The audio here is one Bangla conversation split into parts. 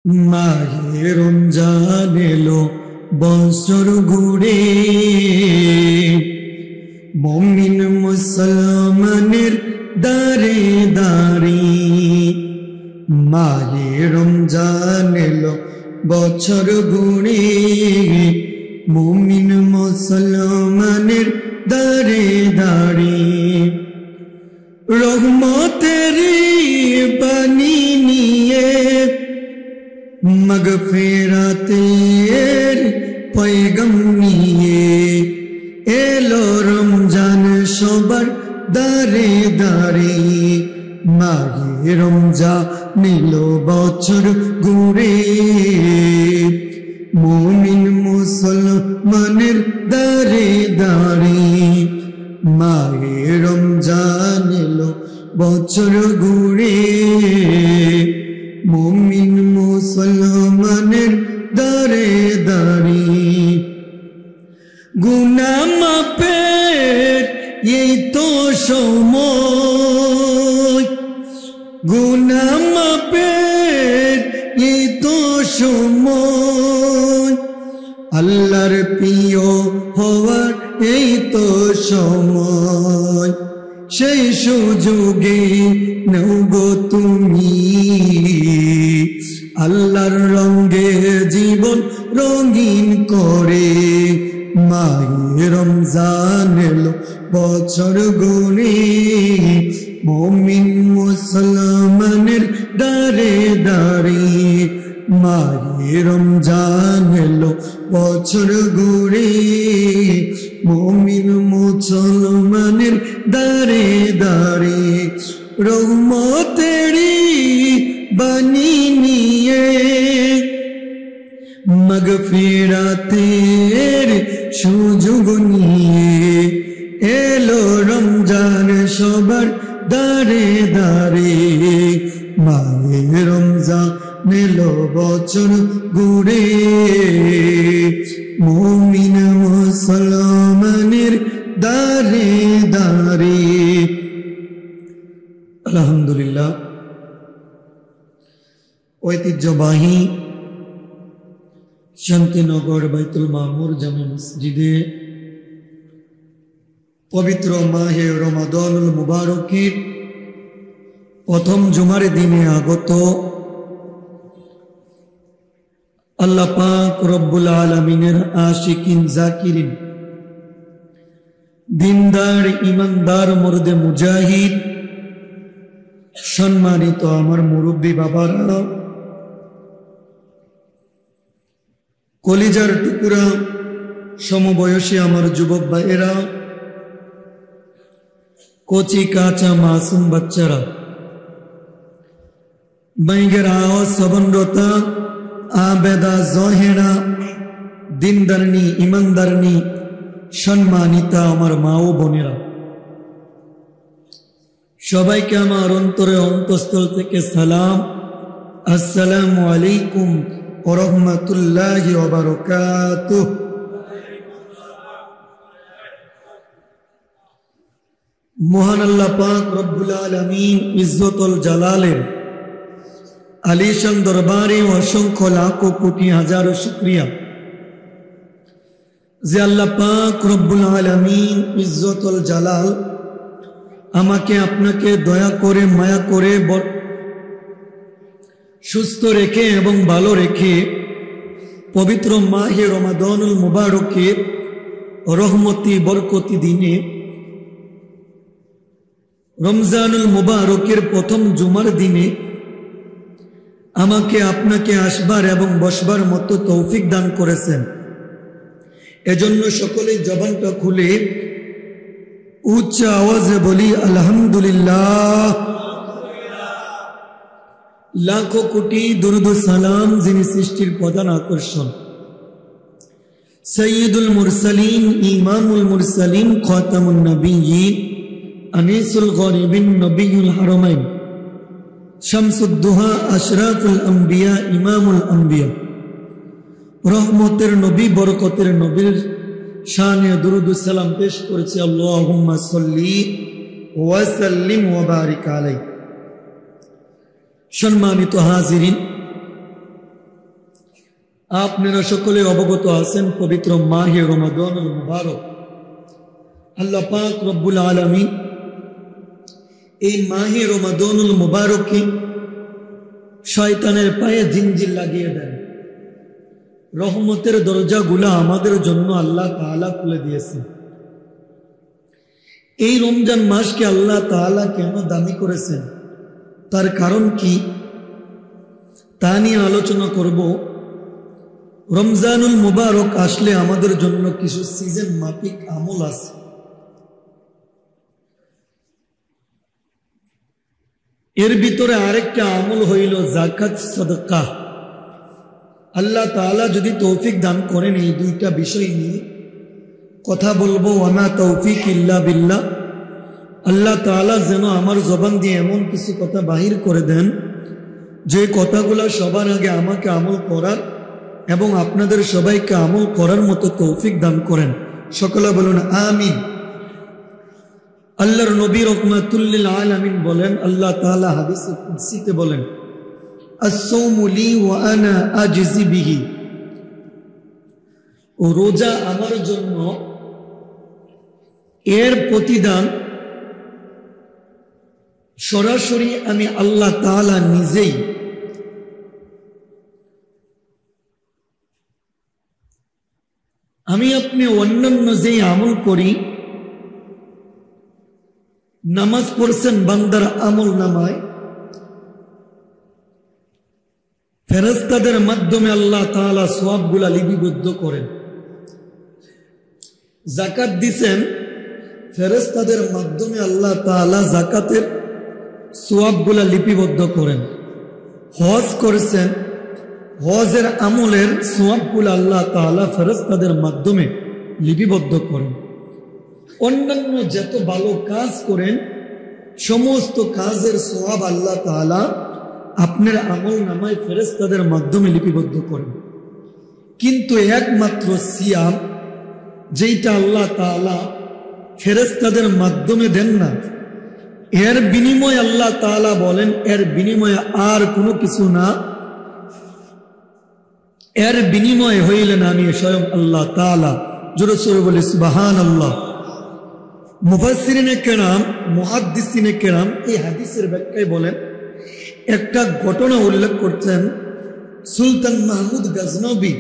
মাহে রমজান এলো বছর ঘুরে, মুমিন মুসলমানের দারে দারে। মাহে রমজান এলো বছর ঘুরে, মুমিন মুসলমানের দারে দারে। রহমতের বাণী নিয়ে মাগফিরাতের পয়গাম নিয়ে এলো রমজান সবার দারে দারে। মাহে রমজান এলো বছর ঘুরে, মুমিন মুসলমানের দারে দারে। মাহে রমজান এলো বছর ঘুরে, মুমিন মুসলমানের দারে দারে। গুনাহ মাফের এই তো সময়, গুনাহ মাফের এই তো সময়, আল্লাহর প্রিয় হওয়ার এই তো সময়। সেই সুযোগে নাও গো তুমি, আল্লাহর রঙে জীবন রঙিন করে। মাহে রমজান এলো বছর ঘুরে, মুমিন মুসলমানের দারে দারে। মাহে রমজান এলো বছর ঘুরে, মুমিন মুসলমানের দারে দারে। রহমতেরি বাণী নিয়ে মাগফিরাতের সুযোগ নিয়ে এলো রমজান সবার দারে দারে। মাহে রমজান এলো বছর ঘুরে, মুমিন মুসলমানের দারে দারে। আলহামদুলিল্লাহ, ঐতিহ্যবাহী শান্তিনগর বাইতুল মামুর জামে মসজিদে পবিত্র মাহে রমাদানুল মুবারকের প্রথম জুমার দিনে আগত আল্লাহ পাক রব্বুল আলামিনের আশিকিন জাকিরিন, দিনদার ইমানদার মর্দে মুজাহিদ, সম্মানিত আমার মুরব্বী বাবারা, কলিজার টুকুরা সমবয়সী আমার যুবক ভাইয়েরা, কচি কাঁচা মাসুম বাচ্চারা, বাইগের আওয়াজ সবনরতা আবেদা জহেরা, দিনদারনি ইমানদারনি, সম্মানিতা আমার মা ও বোনেরা, সবাইকে আমার অন্তরে অন্তঃস্থল থেকে সালাম, আসসালামু আলাইকুম ওয়া রাহমাতুল্লাহি ওয়া বারাকাতুহু। মহান আল্লাহ পাক রব্বুল আলামিন ইজ্জতুল জালালের আলিশান দরবারে অসংখ্য লাখো কোটি হাজারো শুকরিয়া যে আল্লাহ পাক রব্বুল আলামিন ইজ্জতুল জালাল আমাকে আপনাকে দয়া করে মায়া করে সুস্থ রেখে এবং ভালো রেখে পবিত্র মাহে রমাদানুল মুবারকের রহমতি বরকতি দিনে রমজানুল মুবারকের প্রথম জুমার দিনে আমাকে আপনাকে আসবার এবং বসবার মতো তৌফিক দান করেছেন। এজন্য সকলেই জবানটা খুলে উচ্চ আওয়াজে বলি আলহামদুলিল্লাহ। লাখো কোটি দুরুদ সালাম যিনি সৃষ্টির প্রধান আকর্ষণ, সৈয়দুল মুরসালিন, ইমামুল মুরসালিন, খাতামুন নবিয়্যিন, আনিসুল গরিবিন, নবিয়ুল হারমাইন, শামসুদ্দোহা, আশরাফুল আম্বিয়া, ইমামুল আম্বিয়া, রহমতের নবী, বরকতের নবীর শানে দুরুদ সালাম পেশ করেছে। আল্লাহুম্মা সাল্লি ওয়া সাল্লিম ওয়া বারিক আলাইহি। সম্মানিত হাজিরিন, আপনারা সকলে অবগত আছেন পবিত্র মাহে রমাদানুল মুবারক। আল্লাহ পাক রব্বুল আলামিন এই মাহে রমাদানুল মুবারকে শয়তানের পায়ে জিনজির লাগিয়ে দেন। রহমতের দরজাগুলা আমাদের জন্য আল্লাহ তাআলা খুলে দিয়েছেন। এই রমজান মাসকে আল্লাহ তাআলা কেন দামি করেছেন, তার কারণ কি, তা নিয়ে আলোচনা করব। রমজানুল মুবারক আসলে আমাদের জন্য কিছু সিজন মাফিক আমল আছে। এর ভিতরে আরেকটা আমল হইল যাকাত সাদাকা। আল্লাহ তাআলা যদি তৌফিক দান করেন এই দুইটা বিষয় নিয়ে কথা বলবো। ওয়ামা তৌফিক ইল্লা বিল্লাহ। আল্লাহ তাআলা যেন আমার জবান দিয়ে এমন কিছু কথা বাহির করে দেন যে কথাগুলো সবার আগে আমাকে আমল করার এবং আপনাদের সবাইকে আমল করার মতো তৌফিক দান করেন। সকলে বলুন আমিন। আল্লাহর নবী রাহমাতুল লিল আলামিন বলেন, আল্লাহ তাআলা হাদিসে কুদসিতে বলেন, আস-সাওমু লি ওয়া আনা আজজি বিহি। ও রোজা আমার জন্য, এর প্রতিদান সরাসরি আমি আল্লাহ তাআলা নিজেই আমি আপনি অন্যান্য যেই আমল করি, নামাজ পড়ছেন বান্দার আমল নামায় ফেরেশতাদের মাধ্যমে আল্লাহ তাআলা সওয়াবগুলা লিপিবদ্ধ করেন। যাকাত দিছেন ফেরেশতাদের মাধ্যমে আল্লাহ তাআলা যাকাতের সওয়াবগুলা লিপিবদ্ধ করেন। হজ করেছেন, হজের আমলের সওয়াবগুলা আল্লাহ তাআলা ফেরেশতাদের মাধ্যমে লিপিবদ্ধ করেন। অন্যান্য যত ভালো কাজ করেন সমস্ত কাজের সওয়াব আল্লাহ তাআলা আপনার আমল নামায় ফেরেশতাদের মাধ্যমে লিপিবদ্ধ করেন। কিন্তু একমাত্র সিয়াম, যেইটা আল্লাহ তাআলা ফেরেশতাদের মাধ্যমে দেন না, এর বিনিময়ে আল্লাহ তাআলা বলেন, এর বিনিময়ে আর কোনো কিছু না, এর বিনিময়ে হইলেন আমি স্বয়ং আল্লাহ তাআলা। জোরে সোরে বলি সুবহানাল্লাহ। মুফাসসিরিনে কেরাম, মুহাদ্দিসিনে কেরাম এই হাদিসের ব্যাখ্যায় বলেন, একটা ঘটনা উল্লেখ করছেন। সুলতান মাহমুদ গজনবী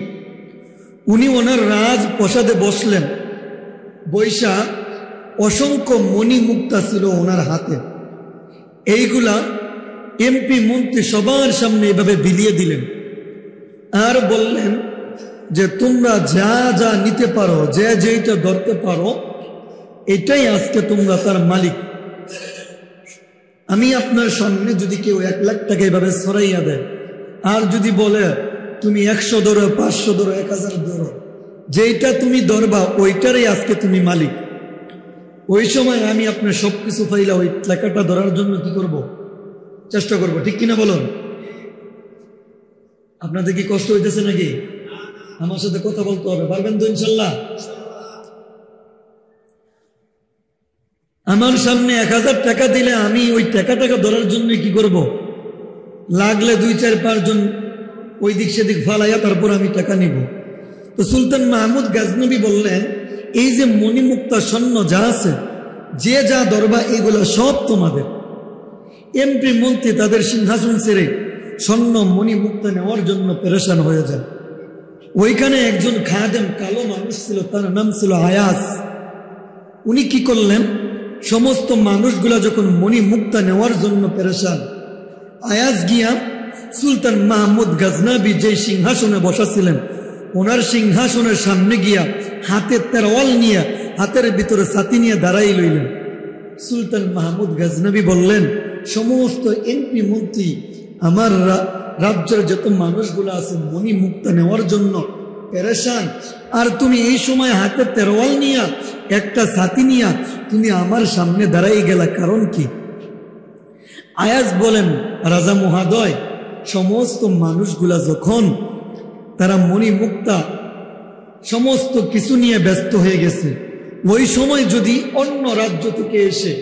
উনি ওনার রাজ প্রাসাদে বসলেন, বৈশা অসংখ্য মণি মুক্তা ছিল ওনার হাতে। এইগুলা এমপি মন্ত্রী সবার সামনে এভাবে বিলিয়ে দিলেন আর বললেন যে তোমরা যা যা নিতে পারো, যে যেইটা ধরতে পারো, এটাই আজকে তোমরা তার মালিক। আমি আপনার সামনে যদি কেউ 1 লাখ টাকা এভাবে ছড়াইয়া দেয় আর যদি বলে তুমি 100 ধরো, 500 ধরো, 1000 ধরো, যেইটা তুমি ধরবা ওইটারই আজকে তুমি মালিক। ওই সময় আমি আপনার সবকিছু পাইলা ওই টাকাটা ধরার জন্য কি করব? চেষ্টা করব, ঠিক কিনা বলুন? আপনাদের কি কষ্ট হইতেছে নাকি? আমার সাথে কথা বলতে হবে, পারবেন তো ইনশাল্লাহ? আমার সামনে 1000 টাকা দিলে আমি ওই টাকা ধরার জন্য কি করব? লাগলে 2-4-5 জন ওই দিক সেদিক ফালাইয়া তারপর আমি টাকা নিব। তো সুলতান মাহমুদ গজনবী বললেন, এই যে মণিমুক্তা স্বর্ণ যা আছে, যে যা দরবা, এগুলো সব তোমাদের। এমপি মন্ত্রী তাদের সিংহাসন ছেড়ে স্বর্ণ মণিমুক্তা নেওয়ার জন্য পেরেশান হয়ে যায়। ওইখানে একজন খাদেম, কালো মানুষ ছিল, তার নাম ছিল আয়াস। উনি কি করলেন, সমস্ত মানুষগুলা যখন মণিমুক্তা নেওয়ার জন্য পেরেশান, আয়াস গিয়া সুলতান মাহমুদ গজনবী যে সিংহাসনে বসা ছিলেন ওনার সিংহাসনের সামনে গিয়া হাতে তেরওয়াল নিয়ে, হাতের ভিতরে ছাতি নিয়ে দাঁড়াই লইলেন। সুলতান মাহমুদ গজনবী বললেন, সমস্ত এমপি মন্ত্রী, আমার রাজ্যের যত মানুষগুলো আছে মণিমুক্তা নেওয়ার জন্য পেরেশান, আর তুমি এই সময় হাতে তেরওয়াল নিয়া, একটা ছাতি নিয়া তুমি আমার সামনে দাঁড়াই গেলা, কারণ কি? আয়াজ বলেন, রাজা মহাদয়, সমস্ত মানুষগুলা যখন তারা মণিমুক্তা সমস্ত কিছু নিয়ে ব্যস্ত হয়ে গেছে, ওই সময় যদি অন্য রাজ্য থেকে এসে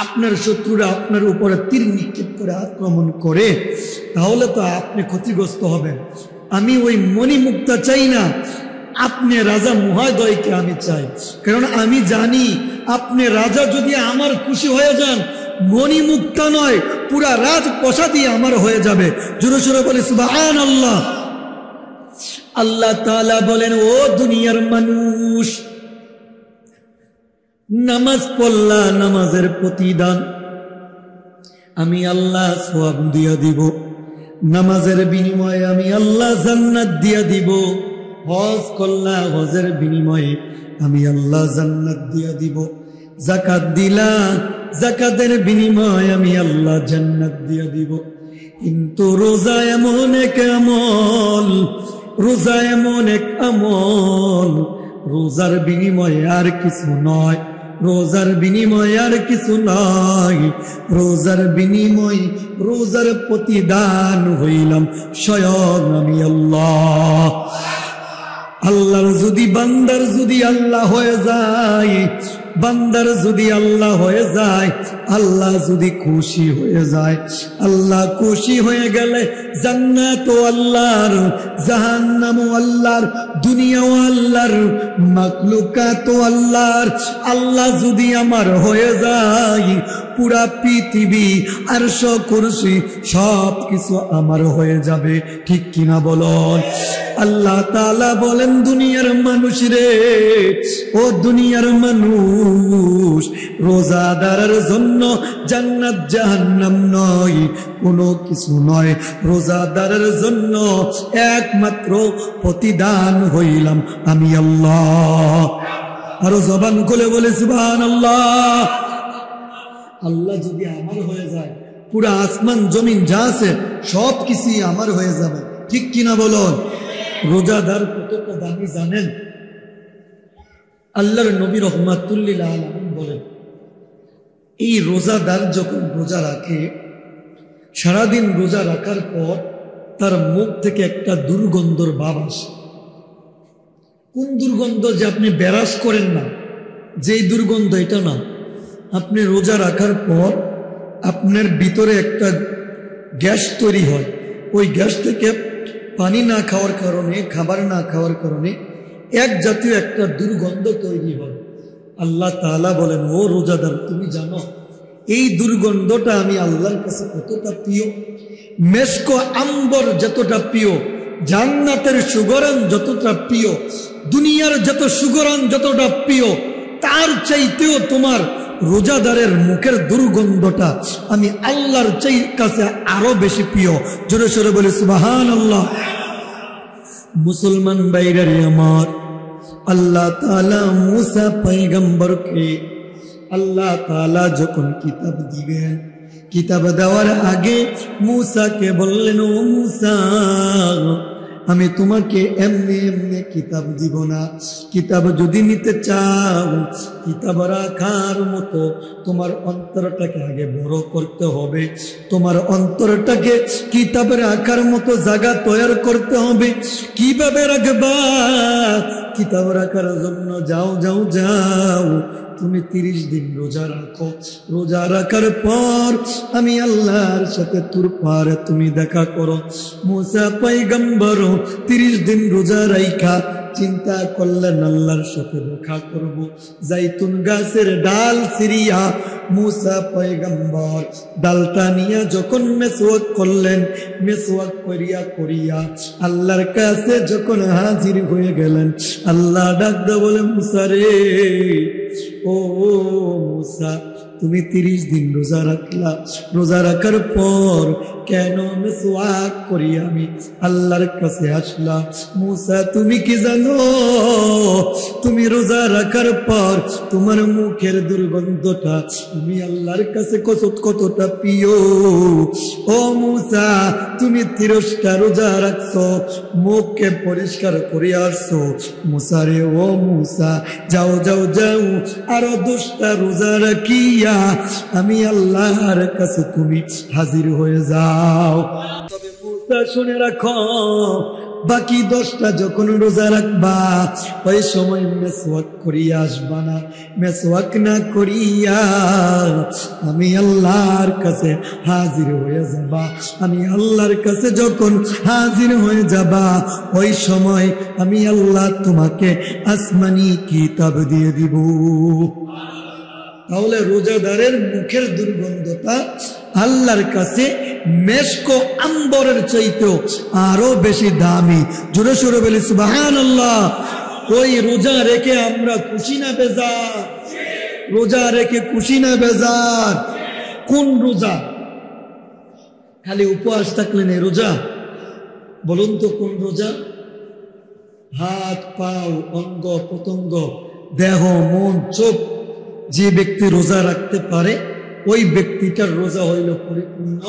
আপনার শত্রুরা আপনার উপরে তীর নিক্ষেপ করে আক্রমণ করে, তাহলে তো আপনি ক্ষতিগ্রস্ত হবেন। আমি ওই মণিমুক্তা চাই না, আপনি রাজা মহোদয়কে আমি চাই। কারণ আমি জানি আপনি রাজা যদি আমার খুশি হয়ে যান, মণিমুক্তা নয় পুরা রাজপ্রাসাদই আমার হয়ে যাবে। জোরে জোরে বলে সুবহানাল্লাহ। আল্লাহ তাআলা বলেন, ও দুনিয়ার মানুষ, নামাজ পড়লা, নামাজের প্রতিদান আমি আল্লাহ সওয়াব দিয়া দিব, নামাজের বিনিময়ে আমি আল্লাহ জান্নাত দিয়া দিব। হজ করলা, হজের বিনিময়ে আমি আল্লাহ জান্নাত দিয়া দিব। যাকাত দিলা, যাকাতের বিনিময়ে আমি আল্লাহ জান্নাত দিয়া দিব। কিন্তু রোজা এমন এক আমল, রোজা এমন এক আমল, রোজার বিনিময়ে আর কিছু নয়, রোজার বিনিময়ে আর কিছু নয়, রোজার বিনিময়, রোজার প্রতিদান হইলাম স্বয়ং আমি আল্লাহ। আল্লাহর যদি বান্দার যদি আল্লাহ হয়ে যায়, বান্দার যদি আল্লাহ হয়ে যায়, আল্লাহ যদি খুশি হয়ে যায়, আল্লাহ খুশি হয়ে গেলে জান্নাতও আল্লাহর, জাহান্নামও আল্লাহর, দুনিয়াও আল্লাহর, মাখলুকাতও আল্লাহর। আল্লাহ যদি আমার হয়ে যায়, পুরা পৃথিবী আরশ কুরসি সব কিছু আমার হয়ে যাবে। ঠিক কিনা বলুন? আল্লাহ তাআলা বলেন, দুনিয়ার মানুষ রে, ও দুনিয়ার মানুষ, রোজাদারের জন্য জান্নাত জাহান্নাম নয়, কোনো কিছু নয়। রোজাদারের জন্য একমাত্র প্রতিদান হইলাম আমি আল্লাহ। আরো জবান খুলে বলে সুবহানাল্লাহ। আল্লাহ যদি আমার হয়ে যায়, পুরা আসমান জমিন যা আছে সব কিছুই আমার হয়ে যাবে। ঠিক কিনা বলুন? রোজাদার কতটা দামি জানেন? আল্লাহর নবী রাহমাতুল লিল আলামিন বলেন, এই রোজাদার যখন রোজা রাখে, সারাদিন রোজা রাখার পর তার মুখ থেকে একটা দুর্গন্ধর ভাব আসে। কোন দুর্গন্ধ? যে আপনি বেরাস করেন না, যেই দুর্গন্ধ এটা না। আপনি রোজা রাখার পর আপনার ভিতরে একটা গ্যাস তৈরি হয়, ওই গ্যাস থেকে পানি না খাওয়ার কারণে, খাবার না খাওয়ার কারণে এক জাতীয় একটা দুর্গন্ধ তৈরি হয়। আল্লাহ তাআলা বলেন, ও রোজাদার, তুমি জানো এই দুর্গন্ধটা আমি আল্লাহর কাছে কতটা প্রিয়? মেশকো আম্বর যতটা প্রিয়, জান্নাতের সুগরান যতটা প্রিয়, দুনিয়ার যত সুগরান যতটা প্রিয়, তার চাইতেও তোমার রোজাদারের মুখের দুর্গন্ধটা আমি আল্লাহর কাছে আরো বেশি প্রিয়। জোরে সোরে বলে সুবহানাল্লাহ। মুসলমান ভাইরা আমার, আল্লাহ তাআলা মুসা পয়গম্বরকে আল্লাহ তাআলা যখন কিতাব দিবেন, কিতাব দেওয়ার আগে মুসাকে বললেন, ও মুসা, আমি তোমাকে এমনি এমনি কিতাব দিব না। কিতাব যদি নিতে চাও, কিতাব রাখার মতো তোমার অন্তরটাকে আগে বড় করতে হবে। তোমার অন্তরটাকে কিতাব রাখার মতো জায়গা তৈরি করতে হবে। কিভাবে রাখবা? কিতাব রাখার জন্য যাও যাও যাও, তুমি 30 দিন রোজা রাখো। রোজা রাখার পর আমি আল্লাহর সাথে তোর পারে তুমি দেখা করো। মুসা পয়গম্বর 30 দিন রোজা রাইখা চিন্তা করলেন আল্লাহর সাথে দেখা করব। জাইতুন গাছের ডাল সিরিয়া মুসা পয়গম্বর ডালটা নিয়ে যখন মেসওয়াক করলেন, মেসওয়াক করিয়া করিয়া আল্লাহর কাছে যখন হাজির হয়ে গেলেন, আল্লাহ ডাক দিয়ে বলে, মুসা রে, ও মুসা, তুমি 30 দিন রোজা রাখলা। রোজা রাখার পর কেন মেসওয়াক করি আমি আল্লাহর কাছে আসলা? মুসা, তুমি কি জানো, তুমি রোজা রাখার পর তোমার মুখের দুর্গন্ধটা তুমি আল্লাহর কাছে কতটা প্রিয়? ও মুসা, তুমি 30টা রোজা রাখছো, মুখকে পরিষ্কার করে আসছো। মুসা রে, ও মুসা, যাও যাও যাও, আরো 10টা রোজা রাখিয়া আমি আল্লাহর কাছে তুমি হাজির হয়ে যাও। তবে মুসা শুনে রাখো, বাকি 10টা যখন রোজা রাখবা ওই সময় মেসওয়াক করিয়া আসবা না। মেসওয়াক না করিয়া আমি আল্লাহর কাছে হাজির হয়ে যাবা। আমি আল্লাহর কাছে যখন হাজির হয়ে যাবা ওই সময় আমি আল্লাহ তোমাকে আসমানি কিতাব দিয়ে দিব। তাহলে রোজাদারের মুখের দুর্গন্ধটা আল্লাহর কাছে মেশকো আম্বরের চাইতেও আরো বেশি দামি। জোরে সোরে বলি সুবহানাল্লাহ। ওই রোজা রেখে আমরা খুশি না বেজার? রোজা রেখে খুশি না বেজার? কোন রোজা? খালি উপবাস থাকলে নেই রোজা? বলুন তো কোন রোজা? হাত পাও অঙ্গ প্রত্যঙ্গ দেহ মন চোখ যে ব্যক্তি রোজা রাখতে পারে ওই ব্যক্তিটার রোজা হইল পরিপূর্ণ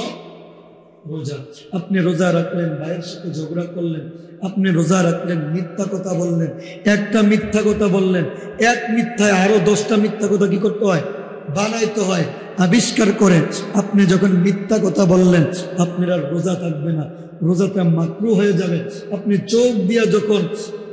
রোজা। আপনি রোজা রাখলেন, ভাইয়ের সাথে ঝগড়া করলেন, আপনি রোজা রাখলেন, মিথ্যা কথা বললেন, একটা মিথ্যা কথা বললেন, এক মিথ্যায় আরো 10টা মিথ্যা কথা কি করতে হয়? বানাইতে হয়, আবিষ্কার করে। আপনি যখন মিথ্যা কথা বললেন আপনার আর রোজা থাকবে না, রোজাটা মাকরুহ হয়ে যাবে। আপনি চোখ দিয়া যখন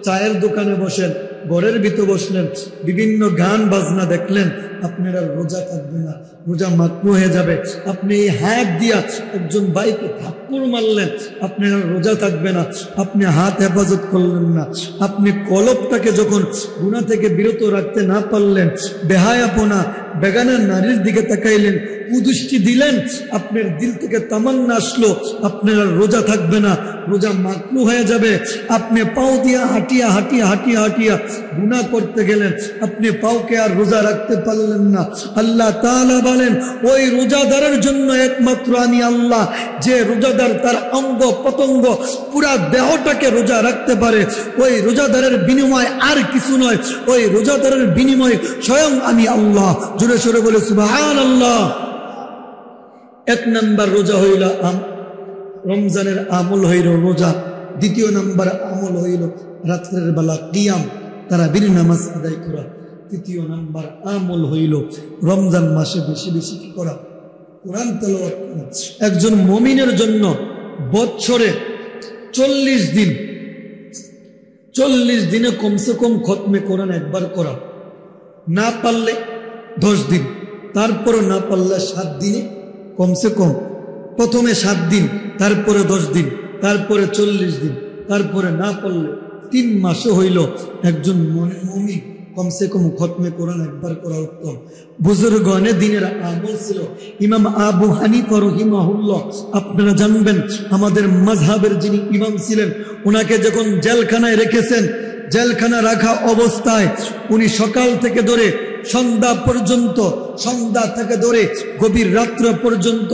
চায়ের দোকানে বসেন, ঘরের ভিতর বসলেন, বিভিন্ন গান বাজনা দেখলেন, আপনার আর রোজা থাকবে না, রোজা মাকরুহ হয়ে যাবে। আপনি এই হাত দিয়া একজন ভাইকে থাপ্পড় মারলেন, আপনার আর রোজা থাকবে না, আপনি হাত হেফাজত করলেন না। আপনি কলবটাকে যখন গুনাহ থেকে বিরত রাখতে না পারলেন, বেহায়াপনা বেগানা নারীর দিকে তাকাইলেন, কুদৃষ্টি দিলেন, আপনার দিল থেকে তামান্না আসলো, আপনার আর রোজা থাকবে না, রোজা মাকরুহ হয়ে যাবে। আপনি পাও দিয়া হাঁটিয়া হাঁটিয়া হাঁটিয়া হাঁটিয়া গুনাহ করতে গেলেন, আপনি পাওকে আর রোজা রাখতে পারলেন না। আল্লাহ তাআলা বলেন ওই রোজাদারের জন্য একমাত্র আমি আল্লাহ, যে রোজাদার তার অঙ্গ প্রত্যঙ্গ পুরা দেহটাকে রোজা রাখতে পারে, ওই রোজাদারের বিনিময় আর কিছু নয়, ওই রোজাদারের বিনিময় স্বয়ং আমি আল্লাহ। জোরে সোরে বলে সুবহানাল্লাহ। 1 নাম্বার রোজা হইল রমজানের আমল হইল রোজা। 2 নাম্বার আমল হইল রাত্রের বেলা কিয়াম তারাবির নামাজ আদায় করা। 3 নাম্বার আমল হইল রমজান মাসে বেশি বেশি কি করা? কোরআন তেলাওয়াত করা। একজন মুমিনের জন্য বছরে 40 দিন, 40 দিনে কমসে কম খতমে কোরআন একবার করা, না পারলে 10 দিন, তারপরে না পারলে 7 দিনে কমসে কম, প্রথমে 7 দিন, তারপরে 10 দিন, তারপরে 40 দিন, তারপরে না পারলে 3 মাসে হইল একজন মুমিন কমসে কম খতমে কোরআন একবার করা উত্তম। বুজুর্গণে দিনের আমল ছিল। ইমাম আবু হানিফা রাহিমাহুল্লাহ, আপনারা জানবেন আমাদের মাযহাবের যিনি ইমাম ছিলেন, ওনাকে যখন জেলখানায় রেখেছেন, জেলখানা রাখা অবস্থায় উনি সকাল থেকে ধরে সন্ধ্যা পর্যন্ত, সন্ধ্যা থেকে ধরে গভীর রাত্র পর্যন্ত,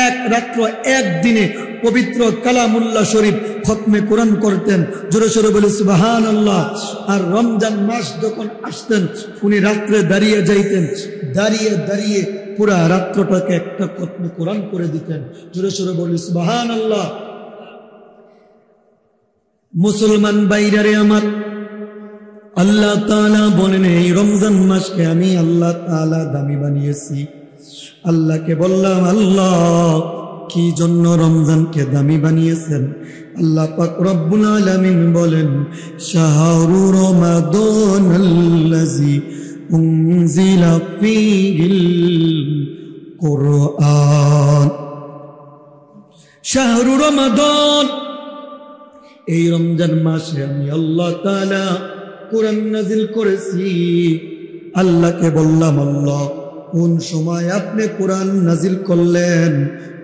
এক রাত্র একদিনে পবিত্র কালামুল্লাহ শরীফ খতমে কোরআন করতেন। জোরে সোরে বলে সুবহানাল্লাহ। আর রমজান মাস যখন আসতেন উনি রাত্রে দাঁড়িয়ে যাইতেন, দাঁড়িয়ে দাঁড়িয়ে পুরা রাত্রটাকে একটা খতমে কোরআন করে দিতেন। জোরে সোরে বলে সুবহানাল্লাহ। মুসলমান বাইরে আমার, আল্লাহ তাআলা বলেন এই রমজান মাসকে আমি আল্লাহ তাআলা দামি বানিয়েছি। আল্লাহকে বললাম আল্লাহ কি জন্য রমজানকে দামি বানিয়েছেন? আল্লাহ পাক রব্বুল আলামিন বলেন শাহরু রমাদানাল্লাযী উনজিলা ফীহিল কুরআন। শাহরু রমাদান, এই রমজান মাসে আমি আল্লাহ তাআলা কোরআন নাজিল করেছি। আল্লাহকে বললাম আল্লাহ কোন সময় আপনি কোরআন নাজিল করলেন,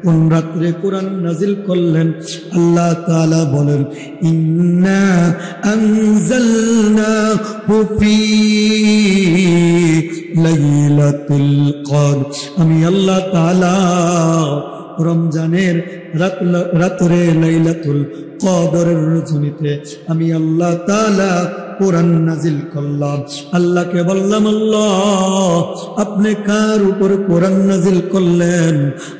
কোন রাত্রে কোরআন নাজিল করলেন? আল্লাহ তাআলা বলেন ইন্না আনজালনাহু ফী লাইলাতুল কদর। আমি আল্লাহ তাআলা রমজানের রাত্রে লাইলাতুল কদরের রজনীতে আমি আল্লাহ তাআলা কোরআন নাজিল করলাম। আল্লাহকে বললাম আল্লাহ আপনি কার উপর কোরআন নাজিল করলেন?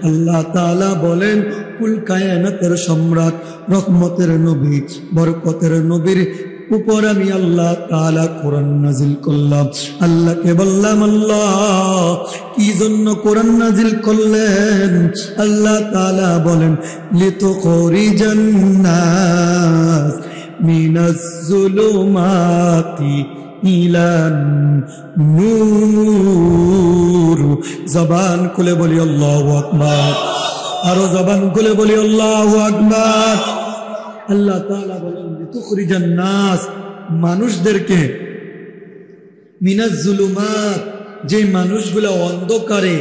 আল্লাহ তাআলা বলেন কুল কায়নাতের সম্রাট রহমতের নবী বরকতের নবীর উপর আমি আল্লাহ তাআলা কোরআন নাজিল করলাম। আল্লাহকে বললাম আল্লাহ কি জন্য কোরআন নাজিল করলেন? আল্লাহ তাআলা বলেন লিতুখরিজান নাস মিনাজ যুলুমাতি ইলান নূর। জবান খুলে বলি আল্লাহু আকবার, আরো জবান খুলে বলি আল্লাহু আকবার। আল্লাহ তাআলা বলেন লিতুখরিজান নাস, মানুষদেরকে মিনাজ যুলুমাত, যে মানুষগুলা অন্ধকারে,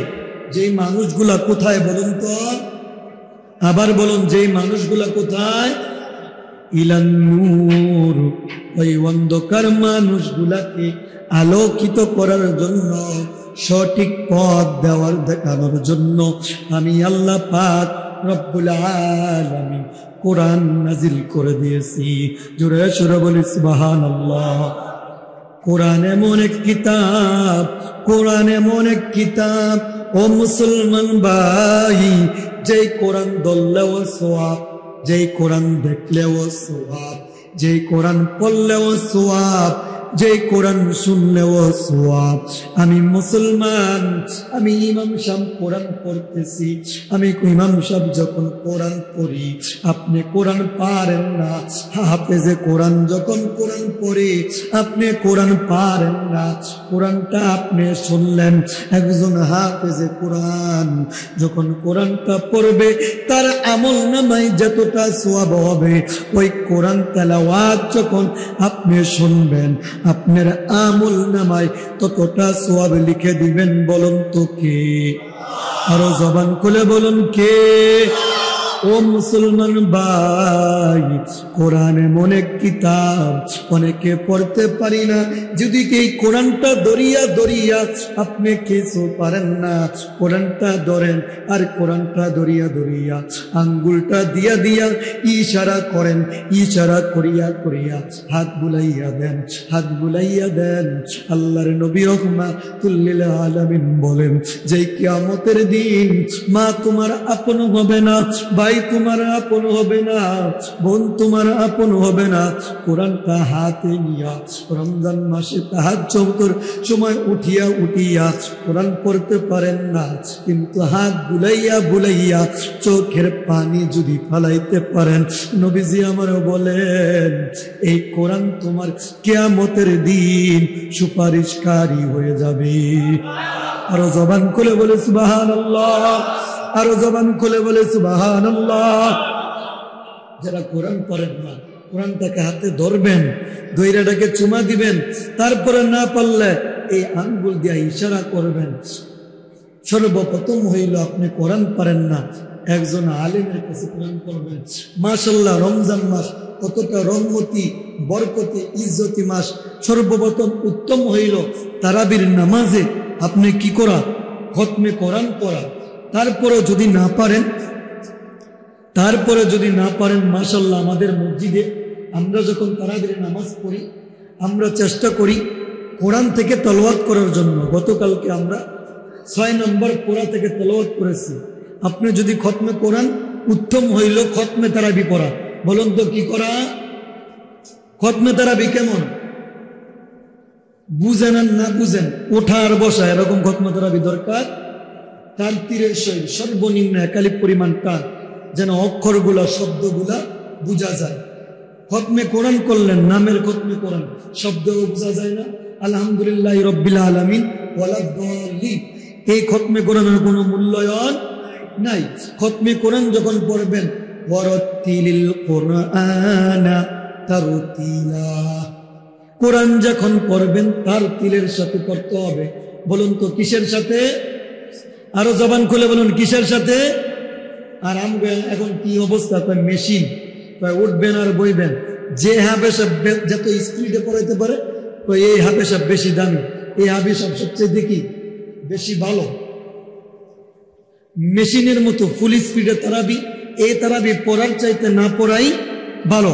যে মানুষগুলা কোথায় বলুন তো, আবার বলুন, যে মানুষগুলা কোথায়, ইলান নূর, ওই অন্ধকার মানুষগুলাকে আলোকিত করার জন্য, সঠিক পথ দেওয়ার দেখানোর জন্য আমি আল্লাহ পাক রব্বুল আলামিন কোরআন নাজিল করে দিয়েছি। জোরে সোরে বলি সুবহানাল্লাহ। কোরআন এমন এক কিতাব, কোরআন এমন এক কিতাব ও মুসলমান ভাই, যেই কোরআন ধরলেও সওয়াব, যেই কোরআন দেখলেও সওয়াব, যেই কোরআন পড়লেও সওয়াব, যেই কোরআন শুনলেও সওয়াব। আমি মুসলমান, আমি ইমাম সাহেব কোরআন পড়তেছি, আমি ইমাম সাহেব যখন কোরআন পড়ি, আপনি কোরআন পারেন না। হাফেজে কোরআন যখন কোরআন পড়ে, আপনি কোরআন পারেন না। কোরআনটা আপনি শুনলেন, একজন হাফেজে কোরআন যখন কোরআনটা পড়বে, তার আমল নামায় যতটা সওয়াব হবে, ওই কোরআন তেলাওয়াত যখন আপনি শুনবেন, আপনার আমল নামায় ততটা সওয়াব লিখে দিবেন। বলুন তো কে? আরো জবান খুলে বলুন কে? ও মুসলমান ভাই, কোরআন এমন এক কিতাব, অনেকে পড়তে পারি না। যদি এই কোরআনটা দরিয়া দরিয়া, আপনি কিছু পারেন না, কোরআনটা ধরেন, আর কোরআনটা দরিয়া দরিয়া আঙ্গুলটা দিয়া দিয়া ইশারা করেন, ইশারা করিয়া করিয়া হাত বুলাইয়া দেন, হাত বুলাইয়া দেন। আল্লাহর নবী রাহমাতুল লিল আলামিন বলেন, যে কিয়ামতের দিন মা তোমার আপন হবে না, ভাই তোমার আপন হবে না, বোন তোমার আপন হবে না। কোরআনটা হাতে নিয়া রমজান মাসে তাহাজ্জুদের সময় উঠিয়া উঠিয়া কোরআন পড়তে পারেন না, কিন্তু হাত বুলাইয়া বুলাইয়া চোখের পানি যদি ফালাইতে পারেন, নবীজি আমারও বলেন, এই কোরআন তোমার কিয়ামতের দিন সুপারিশকারী হয়ে যাবে। আরো জবান খুলে বলে সুবহানাল্লাহ, আরো জবান খুলে বলে সুবহানাল্লাহ। যারা কোরআন পড়েন না, কোরআনটাকে হাতে ধরবেন, দইরাটাকে চুমা দিবেন, তারপরে না পারলে এই আঙ্গুল দিয়ে ইশারা করবেন। সর্বপ্রথম হইল আপনি কোরআন পারেন না, একজন আলেমের কাছে কোরআন পড়বেন। মাশাআল্লাহ, রমজান মাস কতটা রহমতি, বরকতে, ইজ্জতি মাস। সর্বপ্রথম উত্তম হইল তারাবির নামাজে আপনি কি করা, খতমে কোরআন পড়া। তারপরে যদি না পারেন, মাশাআল্লাহ, আমাদের মসজিদে আমরা যখন তারাবির নামাজ পড়ি, আমরা চেষ্টা করি কোরআন থেকে তেলাওয়াত করার জন্য। গতকালকে আমরা 6 নম্বর পড়া থেকে তেলাওয়াত করেছি। আপনি যদি খতমে কোরআন, উত্তম হইল খতমে তারাবি পড়া। বলুন তো কি করা? খতমে তারাবি কেমন বুঝেন আর না বুঝেন, ওঠা আর বসা, এরকম খতমে তারাবি দরকার। তার তীরের সহিত সর্বনিম্ন একালিপ পরিমাণ টান, যেন অক্ষরগুলা, শব্দগুলা বোঝা যায়। খতমে কোরআন করলেন, নামের খতমে কোরআন, শব্দও বোঝা যায় না। আলহামদুলিল্লাহ রাব্বিল আলামিন ওয়ালাদ-দাল্লিন, এই খতমে কোরআনের কোনো মূল্যায়ন নাই। খতমে কোরআন যখন পড়বেন, ওয়ারাত্তিলিল কুরআনা তারতিলা, কোরআন যখন পড়বেন তার তিলের সাথে পড়তে হবে। বলুন তো কিসের সাথে? আরো জবান খুলে বলুন কিসের সাথে? আর আমরা এখন কি অবস্থা, মেশিন উঠবেন আর বইবেন। যে হাবেশা যত স্পিডে পড়াইতে পারে, এই হাবেশা বেশি দামি, এই হাবেশা সবচেয়ে দেখি বেশি ভালো। মেশিনের মতো ফুল স্পিডে তারাবি, এই তারাবি পড়ার চাইতে না পড়াই ভালো।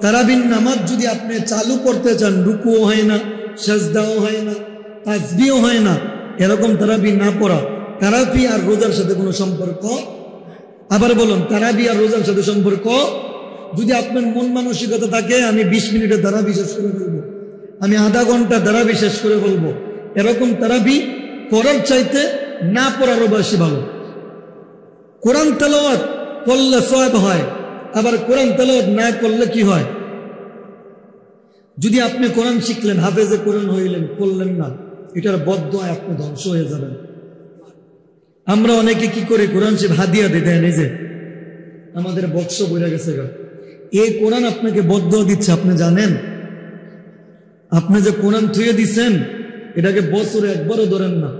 তারাবির নামাজ যদি আপনি চালু করতে চান, রুকুও হয় না, সাজদাও হয় না, তাসবিহও হয় না, এরকম তারাবি না পড়া। তারাবি আর রোজার সাথে কোনো সম্পর্ক? আবার বলুন, তারাবি আর রোজার সাথে সম্পর্ক? যদি আপনার মন মানসিকতা থাকে আমি 20 মিনিটে তারাবি শেষ করে ফেলবো, আমি আধা ঘন্টা তারাবি শেষ করে ফেলবো, এরকম তারাবি পড়ার চাইতে না পড়ারও বেশি ভালো। কোরআন তেলাওয়াত করলে সওয়াব হয়, আবার কোরআন তেলাওয়াত না করলে কি হয়? যদি আপনি কোরআন শিখলেন, হাফেজে কোরআন হইলেন, করলেন না, এটার বদদোয়ায় আপনি ধ্বংস হয়ে যাবেন। আমরা অনেকে কি করে কোরআন শিখ হাদিয়া দিয়ে দেন, এই যে আমাদের বক্স বইরা গেছে গা, এই কোরআন আপনাকে বদদোয়া দিচ্ছে। আপনি জানেন আপনি যে কোরআন থুয়ে দিচ্ছেন, এটাকে বছরে একবারও ধরেন না,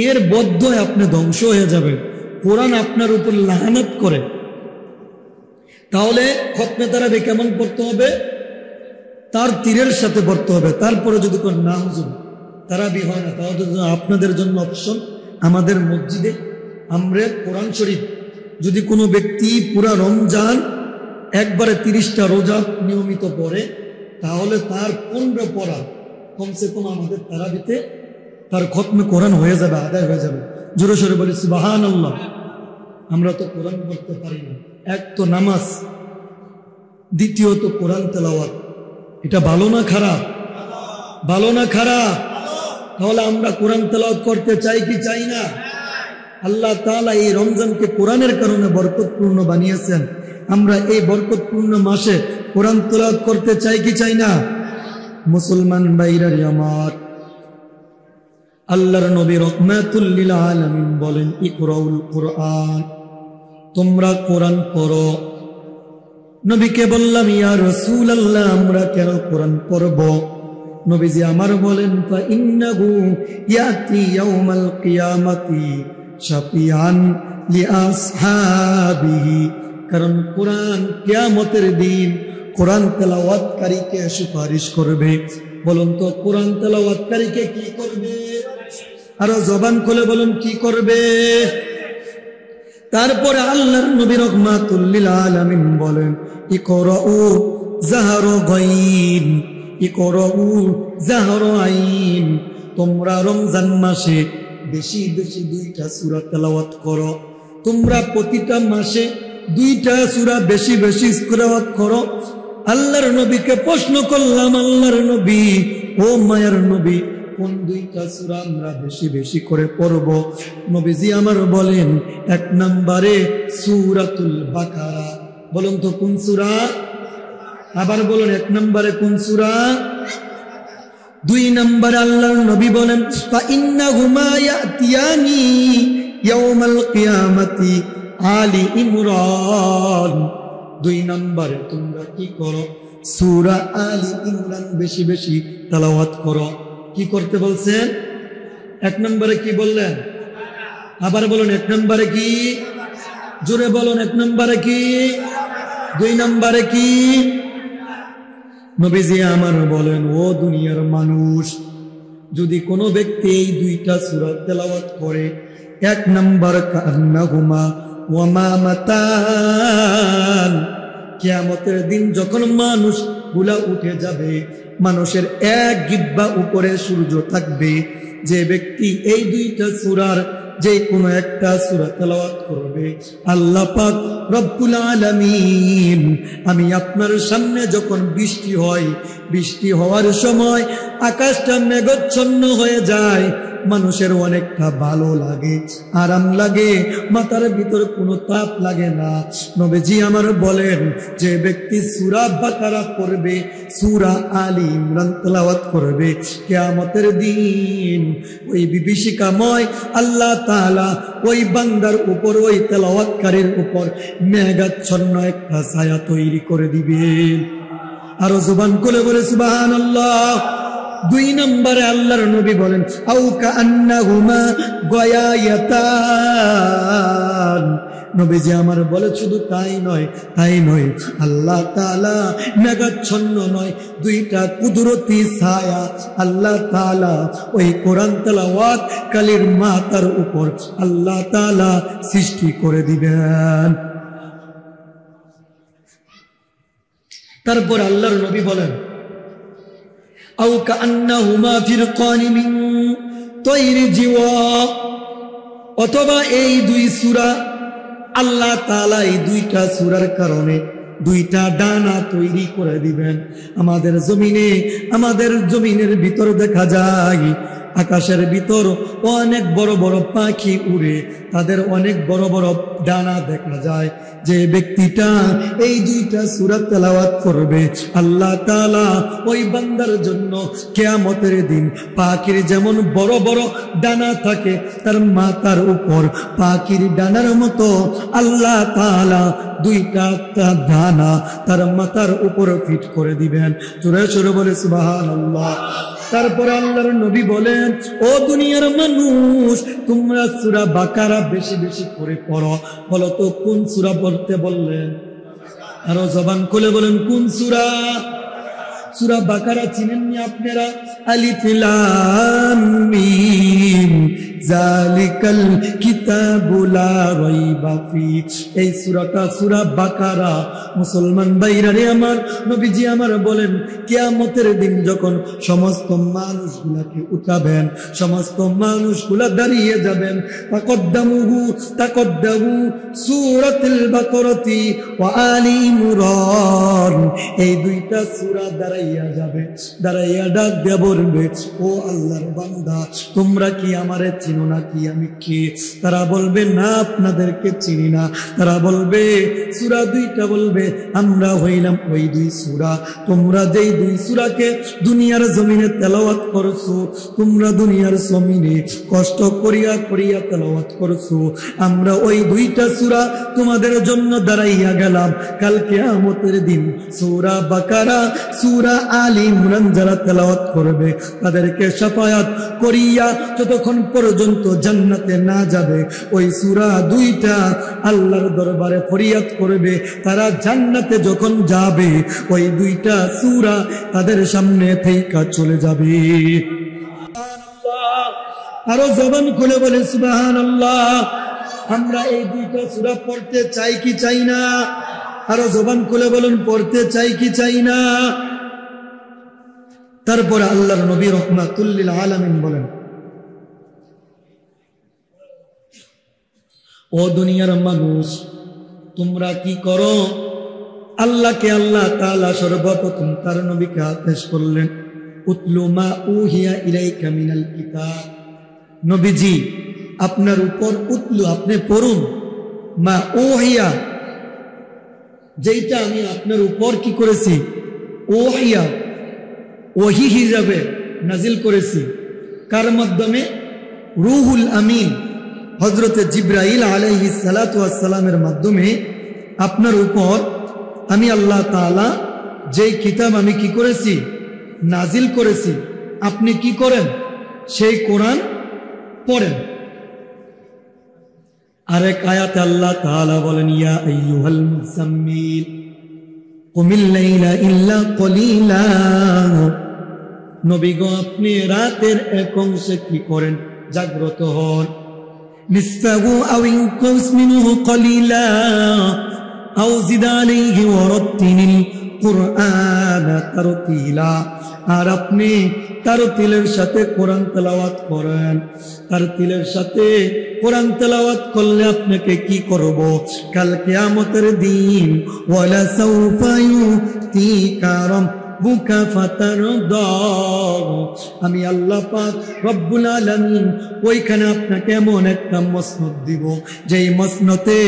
এর বদদোয়ায় আপনি ধ্বংস হয়ে যাবেন। কোরআন আপনার উপর লাহানাত করে। তাহলে খতমে তারাবি কেমন পড়তে হবে? তার তীরের সাথে পড়তে হবে। তারপরে যদি কোন না হুজুর তারাবি হয় না, তাহলে আপনাদের জন্য অপশন, আমাদের মসজিদে আমরা কোরআন শরীফ যদি কোনো ব্যক্তি পুরা রমজান একবারে 30টা রোজা নিয়মিত পড়ে, তাহলে তার 15 পড়া কমসে কম আমাদের তারাবিতে তার খতমে কোরআন হয়ে যাবে, আদায় হয়ে যাবে। জোরে সোরে বলি সুবহানাল্লাহ। আমরা তো কোরআন পড়তে পারি না। এক তো নামাজ, দ্বিতীয়ত কোরআন তেলাওয়াত। এটা ভালো না খারাপ? ভালো না খারাপ? তাহলে আমরা কোরআন তেলাওয়াত করতে চাই কি চাই না? আল্লাহ তাআলা এই রমজানকে কোরআনের কারণে বরকতপূর্ণ বানিয়েছেন। আমরা এই বরকতপূর্ণ মাসে কোরআন তেলাওয়াত করতে চাই কি চাই না? মুসলমান ভাইরা আমার, আল্লাহর নবী রাহমাতুল লিল আলামিন বলেন, ইকরাউল কোরআন, তোমরা কোরআন পড়ো। নবীকে বললাম, ইয়া রাসূলুল্লাহ, আমরা কেন কোরআন পড়ব? নবীজি আমার বলেন, ফা ইন্নাহু ইয়াতি ইয়াউমাল কিয়ামাতি শাফিআন লিআসহাবিহি, কারণ কোরআন কিয়ামতের দিন কোরআন তেলাওয়াতকারীকে সুপারিশ করবে। বলুন তো কোরআন তেলাওয়াতকারীকে কি করবে? আরো জবান খুলে বলুন কি করবে? তারপরে আল্লাহর নবী রাহমাতুল লিল আলামিন বলেন, ইকরাউ জাহরু গাইন, ইকরাউ জাহরু আইন, তোমরা রমজান মাসে বেশি বেশি 2টা সূরা তেলাওয়াত করো। তোমরা প্রতিটা মাসে 2টা সূরা বেশি বেশি তেলাওয়াত করো। আল্লাহর নবীকে প্রশ্ন করলাম, আল্লাহর নবী, ও মায়ার নবী, কোন 2টা সূরা আমরা বেশি বেশি করে পড়ব? নবীজি আমার বলেন, 1 নম্বরে সূরাতুল বাকারা। বলুন তো কোন সূরা? আবার বলুন, 1 নম্বরে কোন সূরা? 2 নম্বরে আল্লাহর নবী বলেন, ফা ইন্নাহুমা ইয়াতিয়ানি ইয়াউমাল কিয়ামাতি আলি ইমরান। 2 নম্বরে তোমরা কি করো? সূরা আলি ইমরান বেশি বেশি তেলাওয়াত করো। কি করতে বলছেন? 1 নম্বরে কি বললেন? আবার বলুন, 1 নম্বরে কি? জোরে বলুন, 1 নম্বরে কি? 2 নম্বরে কি? নবীজি আমার বলেন, ও দুনিয়ার মানুষ, যদি কোনো ব্যক্তি এই 2টা সূরা তেলাওয়াত করে, 1 নম্বর কান্নাহুমা ওয়া মামাতান, কিয়ামতের দিন যখন মানুষ গুলা উঠে যাবে, মানুষের এক জিহ্বা উপরে সূর্য থাকবে, যে ব্যক্তি এই 2টা সূরার যে কোনো একটা সূরা তেলাওয়াত করবে, আল্লাহ পাক রব্বুল আলামিন, আমি আপনার সামনে যখন বৃষ্টি হয়, বৃষ্টি হওয়ার সময় আকাশটা মেঘাচ্ছন্ন হয়ে যায়, মানুষের অনেকটা ভালো লাগে, আরাম লাগে, মাথার ভিতর কোনো তাপ লাগে না। নবীজি আমার বলেন, যে ব্যক্তি সূরা বাকারা পড়বে, সূরা আলী ইমরান তেলাওয়াত করবে, কিয়ামতের দিন ওই বিভীষিকাময় আল্লাহ তাআলা ওই বান্দার উপর, ওই তেলাওয়াতকারীর উপর মেঘাচ্ছন্ন একটা ছায়া তৈরি করে দিবেন। আরো জবান খুলে বলে সুবহানাল্লাহ। 2 নম্বরে আল্লাহর নবী বলেন, আও কান্নাহুমা গায়ায়াতান। নবীজি আমার বলে, শুধু তাই নয়, তাই নয়, আল্লাহ তাআলা মেঘাচ্ছন্ন নয়, 2টা কুদরতি ছায়া আল্লাহ তাআলা ওই কোরআন তেলাওয়াত কালীর মাথার উপর আল্লাহ তাআলা সৃষ্টি করে দিবেন। তারপর আল্লাহর নবী বলেন, আও কান্নাহুমা ফিরকানি মিন তায়রি জিওয়া, অথবা এই 2 সূরা আল্লাহ তাআলা এই 2টা সূরার কারণে 2টা ডানা তৈরি করে দিবেন। আমাদের জমিনের ভিতর দেখা যায় আকাশের ভিতর অনেক বড় বড় পাখি উড়ে, তাদের অনেক বড় বড় ডানা দেখা যায়। যে ব্যক্তিটা এই দুইটা সূরা তেলাওয়াত করবে, আল্লাহ তাআলা ওই বান্দার জন্য কিয়ামতের দিন পাখির যেমন বড় বড় ডানা থাকে, তার মাথার উপর পাখির ডানার মতো আল্লাহ তাআলা দুইটা ডানা তার মাথার উপর ফিট করে দিবেন। জোরে জোরে বলে সুবহানাল্লাহ। তারপরে আল্লাহর নবী বলেন, ও দুনিয়ার মানুষ, তোমরা সূরা বাকারা বেশি বেশি করে পড়ো। বলো তো কোন সূরা পড়তে বললেন? আরো জবান খুলে বলেন কোন সূরা? সূরা বাকারা চিনেননি আপনারা? আলিফ লাম মিম যালিকাল কিতাবু লা রাইবা ফি। এই সূরাটা সূরা বাকারা। মুসলমান ভাইরা রে আমার, নবীজি আমার বলেন, কিয়ামতের দিন যখন সমস্ত মানুষগুলাকে উঠাবেন, সমস্ত মানুষগুলা দাঁড়িয়ে যাবেন, তাকদ্দামু সূরাতুল বাকারাতি ওয়া আলি ইমরান, এই দুইটা সূরা দাঁড়াইয়া যাবে, দাঁড়াইয়া ডাক দিয়ে বলবে, ও আল্লাহর বান্দা, তোমরা কি আমারে চিনো না কি আমি কে? তারা বলবে, না, আপনাদেরকে চিনি না। তারা বলবে, সূরা দুইটা বলবে, আমরা হইলাম ওই দুই সূরা। তোমরা যেই দুই সূরাকে দুনিয়ার জমিনে তেলাওয়াত করছো, তোমরা দুনিয়ার জমিনে কষ্ট করিয়া করিয়া তেলাওয়াত করছো, আমরা ওই দুইটা সূরা তোমাদের জন্য দাঁড়াইয়া গেলাম। কাল কিয়ামতের দিন সূরা বাকারা, সূরা আলী ইমরান যারা তেলাওয়াত করবে, তাদেরকে শাফায়াত করিয়া যতক্ষণ পর্যন্ত জান্নাতে না যাবে, ওই সূরা দুইটা আল্লাহর দরবারে ফরিয়াদ করবে। তারা জান্নাতে যখন যাবে, ওই দুইটা সূরা তাদের সামনে থেকে চলে যাবে। আরো জবান খুলে বলে সুবহানাল্লাহ। আমরা এই দুইটা সূরা পড়তে চাই কি চাই না? আরো জবান খুলে বলুন, পড়তে চাই কি চাই না? তারপরে আল্লাহর নবী রাহমাতুল লিল আলামিন বলেন, ও দুনিয়ার মানুষ, তোমরা কি করো? আল্লাহকে আল্লাহ তাআলা সর্বপ্রথম তার নবীকে আদেশ করলেন, উতলু মা উহিয়া ইলাইকা মিনাল কিতাব। নবীজি আপনার উপর উতলু, আপনি পড়ুন, মা উহিয়া, যেটা আমি আপনার উপর কি করেছি, উহিয়া, ওহী হিসাবে নাজিল করেছি। কার মাধ্যমে? রূহুল আমিন হযরতে জিবরাইল আলাইহিস সালাতু ওয়াস সালামের মাধ্যমে আপনার উপর আমি আল্লাহ তাআলা যেই কিতাব আমি কি করেছি, নাজিল করেছি, আপনি কি করেন? সেই কোরআন পড়েন। আরেক আয়াতে আল্লাহ তাআলা বলেন, ইয়া আইয়ুহাল মুযাম্মিল কুমিল লাইলা ইল্লা কলিলা। নবী গো, আপনি রাতের এক অংশে কি করেন? জাগ্রত হন। নিসফাহু আও ইনকুস মিনহু কলিলা আও জিদ আলাইহি ওয়ারাত্তিলিল কুরআন তারতিলা। আর আপনি তারতিলের সাথে কোরআন তেলাওয়াত করেন। তারতিলের সাথে কোরআন তেলাওয়াত করলে আপনাকে কি করব? কাল কিয়ামতের দিন ওয়ালা সাউফা ইউতিকা রাব্বুকা ফাতারদা, আমি আল্লাহ পাক রব্বুল আলামিন ওইখানে আপনাকে এমন একটা মসনদ দিব, যেই মসনদে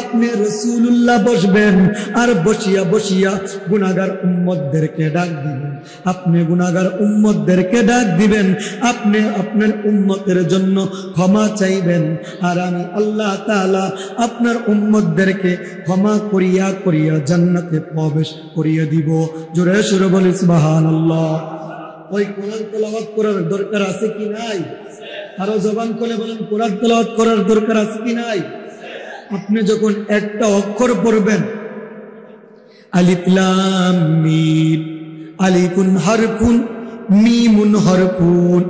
আপনি রাসূলুল্লাহ বসবেন, আর বসিয়া বসিয়া গুনাহগার উম্মতদেরকে ডাক দিবেন। আপনি গুনাহগার উম্মতদেরকে ডাক দিবেন, আপনি আপনার উম্মতের জন্য ক্ষমা চাইবেন, আর আমি আল্লাহ তাআলা আপনার উম্মতদেরকে ক্ষমা করিয়া করিয়া জান্নাতে প্রবেশ করিয়ে দিব। জোরে সুরে বলি সুবহানাল্লাহ। ওই কোরআন তেলাওয়াত করার দরকার আছে কি নাই? আরো জবান খুলে বলেন, কোরআন তেলাওয়াত করার দরকার আছে কি নাই? আপনি যখন একটা অক্ষর পড়বেন, আলিফ লাম মিম, আলিফুন হারফুন মিমুন হারফুন,